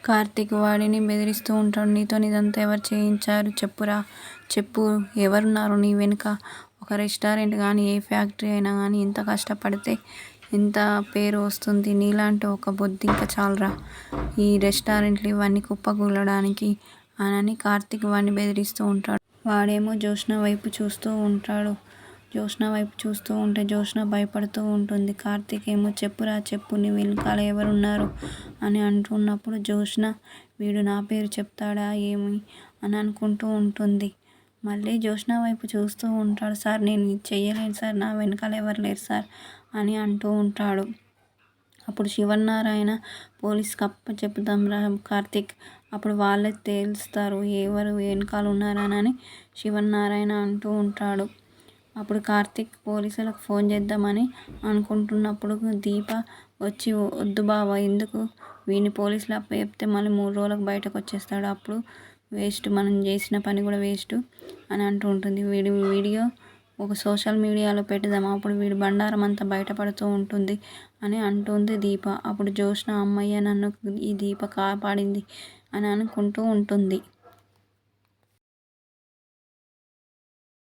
కార్తీక్ వాడిని బెదిరిస్తూ ఉంటాడు. నీతో ఇదంతా ఎవరు చేయించారు చెప్పురా, చెప్పు, ఎవరున్నారు నీ వెనుక? ఒక రెస్టారెంట్ కానీ ఏ ఫ్యాక్టరీ అయినా కానీ ఇంత కష్టపడితే ఎంత పేరు వస్తుంది. నీలాంటి ఒక బొద్దింక చాలరా ఈ రెస్టారెంట్లు ఇవన్నీ కుప్పకూలడానికి అని కార్తీక్ వాడిని బెదిరిస్తూ ఉంటాడు. వాడేమో జ్యోత్స్న వైపు చూస్తూ ఉంటాడు. జ్యోత్స్న వైపు చూస్తూ ఉంటే జ్యోత్స్న భయపడుతూ ఉంటుంది. కార్తీక్ ఏమో చెప్పురా చెప్పు, నీ వెనకాల ఎవరున్నారు అని అంటున్నప్పుడు జ్యోత్స్న వీడు నా పేరు చెప్తాడా ఏమి అని అనుకుంటూ ఉంటుంది. మళ్ళీ జ్యోత్స్న వైపు చూస్తూ ఉంటాడు. సార్ నేను ఇది చెయ్యలేను సార్, నా వెనకాల ఎవరు లేరు సార్ అని అంటూ ఉంటాడు. అప్పుడు శివనారాయణ పోలీస్కి చెప్తాం రా కార్తీక్, అప్పుడు వాళ్ళే తేల్స్తారు ఎవరు వెనకాల ఉన్నారని శివనారాయణ అంటూ ఉంటాడు. అప్పుడు కార్తీక్ పోలీసులకు ఫోన్ చేద్దామని అనుకుంటున్నప్పుడు దీప వచ్చి వద్దు బావ, ఎందుకు వీడిని పోలీసులు చెప్తే మళ్ళీ 3 రోజులకు బయటకు వచ్చేస్తాడు, అప్పుడు వేస్ట్, మనం చేసిన పని కూడా వేస్ట్ అని అంటూ ఉంటుంది. వీడి వీడియో ఒక సోషల్ మీడియాలో పెడదాం, అప్పుడు వీడి బండారం అంతా బయటపడుతూ ఉంటుంది అని అంటుంది దీప. అప్పుడు జ్యోత్స్న అమ్మయ్య నన్ను ఈ దీప కాపాడింది అని అనుకుంటూ ఉంటుంది.